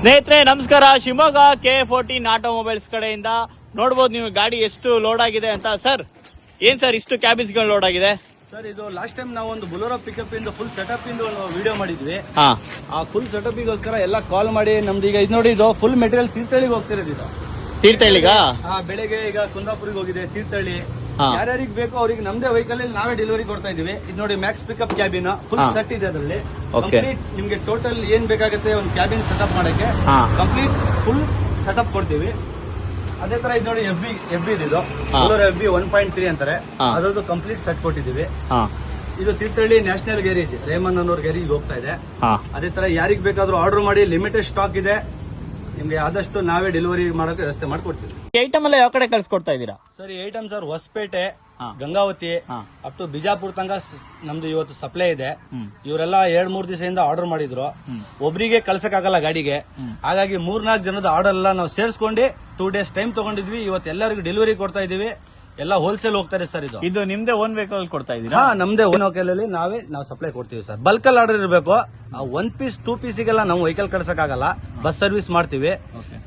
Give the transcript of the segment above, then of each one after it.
ಸ್ನೇಹಿತರೆ ನಮಸ್ಕಾರ. Shivamogga KA14 automobiles ಕಡೆಯಿಂದ ನೋಡಬಹುದು ನೀವು ಗಾಡಿ ಎಷ್ಟು ಲೋಡ್ ಆಗಿದೆ ಅಂತ. ಸರ್ ಏನ್ ಸರ್ ಇಷ್ಟು ಕ್ಯಾಬಿನ್ಸ್ ಗಳು ಲೋಡ್ ಆಗಿದೆ? ಸರ್ ಇದು ಲಾಸ್ಟ್ ಟೈಮ್ ನಾವು ಒಂದು ಬುಲೋರೋ ಪಿಕಪ್ ಇಂದ ಫುಲ್ ಸೆಟಪ್ ಇಂದ ಒಂದು ವಿಡಿಯೋ ಮಾಡಿದ್ವಿ. ಹಾ, ಆ ಫುಲ್ ಸೆಟಪ್ ಗೋಸ್ಕರ ಎಲ್ಲ ಕಾಲ್ ಮಾಡಿ ನಮ್ದು ಈಗ ಇದು ನೋಡಿ, ಇದು ಫುಲ್ ಮೆಟೀರಿಯಲ್ ತೀರ್ಥಹಳ್ಳಿಗೆ ಹೋಗ್ತಿರೋದು. ಇದು ತೀರ್ಥಹಳ್ಳಿಗ ಬೆಳಗ್ಗೆ ಈಗ ಕುಂದಾಪುರಿಗೆ ಹೋಗಿದೆ, ತೀರ್ಥಹಳ್ಳಿ. ಹಾ. ಯಾರ್ಯಾರಿಗೆ ಬೇಕೋ ಅವ್ರಿಗೆ ನಮ್ದೇ ವೆಹಿಕಲ್ ನಾವೇ ಡೆಲಿವರಿ ಕೊಡ್ತಾ ಇದೀವಿ. ಇದು ನೋಡಿ Max pickup cabin full set ಇದೆ ಅದರಲ್ಲಿ. ಕಂಪ್ಲೀಟ್ ನಿಮ್ಗೆ ಟೋಟಲ್ ಏನ್ ಬೇಕಾಗುತ್ತೆ ಒಂದು ಕ್ಯಾಬಿನ್ ಸೆಟಪ್ ಮಾಡಕ್ಕೆ ಹಾ. ಕಂಪ್ಲೀಟ್ ಫುಲ್ ಸೆಟಪ್ ಕೊಡ್ತೀವಿ. ಅದೇ ತರ ಇದು ನೋಡಿ ಎಫ್ ಬಿ ಇದು FB 1.3 ಅಂತಾರೆ. ಹಾ. ಅದರದ್ದು ಕಂಪ್ಲೀಟ್ ಸೆಟ್ ಕೊಟ್ಟಿದ್ದೀವಿ. ಹಾ, ಇದು ತೀರ್ಥಹಳ್ಳಿ ನ್ಯಾಷನಲ್ ಗ್ಯಾರೇಜ್ ರೇಮನ್ ಅನ್ನೋರ್ ಗ್ಯಾರೇಜ್ ಹೋಗ್ತಾ ಇದೆ. ಹಾ. ಅದೇ ತರ ಯಾರಿಗ್ ಬೇಕಾದ್ರೂ ಆರ್ಡರ್ ಮಾಡಿ, ಲಿಮಿಟೆಡ್ ಸ್ಟಾಕ್ ಇದೆ. ನಿಮ್ಗೆ ಆದಷ್ಟು ನಾವೇ ಡೆಲಿವರಿ ಮಾಡೋಕೆ ವ್ಯವಸ್ಥೆ ಮಾಡ್ಕೊಡ್ತೀವಿ. ಐಟಮ್ ಎಲ್ಲ ಯಾವ ಕಡೆ ಕಳ್ಸಿಕೊಡ್ತಾ ಇದ್ದೀರಾ? ಸರ್ ಈ ಐಟಮ್ ಸರ್ ಹೊಸಪೇಟೆ, ಹಾ. ಗಂಗಾವತಿ ಹಾ. ಅಪ್ ಟು ಬಿಜಾಪುರ್ ತನಕ ನಮ್ದು ಇವತ್ತು ಸಪ್ಲೈ ಇದೆ. ಇವರೆಲ್ಲ 2-3 ದಿವಸದಿಂದ ಆರ್ಡರ್ ಮಾಡಿದ್ರು. ಒಬ್ರಿಗೆ ಕಳ್ಸಕ್ಕಾಗಲ್ಲ ಗಾಡಿಗೆ, ಹಾಗಾಗಿ 3-4 ಜನದ ಆರ್ಡರ್ ಎಲ್ಲ ನಾವು ಸೇರಿಸ್ಕೊಂಡು 2 ಡೇಸ್ ಟೈಮ್ ತಗೊಂಡಿದ್ವಿ. ಇವತ್ತು ಎಲ್ಲರಿಗೂ ಡೆಲಿವರಿ ಕೊಡ್ತಾ ಇದೀವಿ. ಎಲ್ಲ ಹೋಲ್ಸೇಲ್ ಹೋಗ್ತಾರೆ ಸರ್. ಇದು ನಿಮ್ದೇ ಓನ್ ವೆಹಿಕಲ್ ಕೊಡ್ತಾ ಇದ್ದೀರಾ? ಹಾ, ನಮ್ದೇ ಓನ್ ವೆಹಿಕಲ್ ಅಲ್ಲಿ ನಾವು ಸಪ್ಲೈ ಕೊಡ್ತೀವಿ ಸರ್. ಬಲ್ಕಲ್ ಆರ್ಡರ್ ಇರಬೇಕು. 1 ಪೀಸ್ 2 ಪೀಸಿಗೆಲ್ಲ ನಾವು ವೆಹಿಕಲ್ ಕಳ್ಸಕ್ಕಾಗಲ್ಲ, ಬಸ್ ಸರ್ವಿಸ್ ಮಾಡ್ತೀವಿ.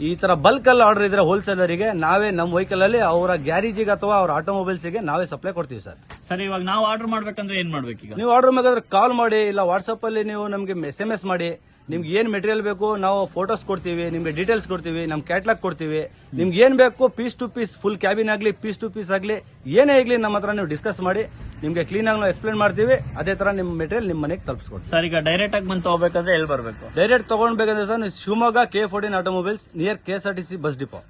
ಈ ತರ ಬಲ್ಕಲ್ ಆರ್ಡರ್ ಇದ್ರೆ ಹೋಲ್ಸೇಲರಿಗೆ ನಾವೇ ನಮ್ಮ ವೆಹಿಕಲ್ ಅಲ್ಲಿ ಅವರ ಗ್ಯಾರೇಜಿಗೆ ಅಥವಾ ಅವ್ರ ಆಟೋಮೊಬೈಲ್ಸ್ ಗೆ ನಾವೇ ಸಪ್ಲೈ ಕೊಡ್ತೀವಿ ಸರ್. ಸರ್ ಇವಾಗ ನಾವು ಆರ್ಡರ್ ಮಾಡ್ಬೇಕಂದ್ರೆ ಏನ್ ಮಾಡ್ಬೇಕು? ಈಗ ನೀವು ಆರ್ಡರ್ ಬೇಕಾದ್ರೆ ಕಾಲ್ ಮಾಡಿ, ಇಲ್ಲ ವಾಟ್ಸ್ಆಪ್ ಅಲ್ಲಿ ನೀವು ನಮ್ಗೆ SMS ಮಾಡಿ. ನಿಮ್ಗೆ ಏನ್ ಮೆಟೀರಿಯಲ್ ಬೇಕು ನಾವು ಫೋಟೋಸ್ ಕೊಡ್ತೀವಿ, ನಿಮ್ಗೆ ಡೀಟೇಲ್ಸ್ ಕೊಡ್ತೀವಿ, ನಮ್ ಕ್ಯಾಟ್ಲಾಗ್ ಕೊಡ್ತೀವಿ. ನಿಮ್ಗೆ ಏನ್ ಬೇಕು piece to piece, full cabin ಆಗ್ಲಿ, ಪೀಸ್ ಟು ಪೀಸ್ ಆಗ್ಲಿ, ಏನೇ ಆಗ್ಲಿ ನಮ್ಮ ಹತ್ರ ನೀವು ಡಿಸ್ಕಸ್ ಮಾಡಿ ನಿಮ್ಗೆ ಕ್ಲೀನ್ ಆಗಿ ನಾವು ಎಕ್ಸ್ಪ್ಲೇನ್ ಮಾಡ್ತೀವಿ. ಅದೇ ತರ ನಿಮ್ ಮೆಟೀರಿಯಲ್ ನಿಮ್ ಮನೆಗೆ ತಲುಪಿಸ್ಕೊಡ್ತೀವಿ. ಸರ್ ಈಗ ಡೈರೆಕ್ಟ್ ಆಗಿ ಬಂದು ತಗೋಬೇಕಂದ್ರೆ ಎಲ್ಲಿ ಬರ್ಬೇಕು? ಡೈರೆಕ್ಟ್ ತಗೊಂಡ್ಬೇಕಂದ್ರೆ ಸರ್ ನೀವು Shivamogga KA14 automobiles near KSRTC bus depot.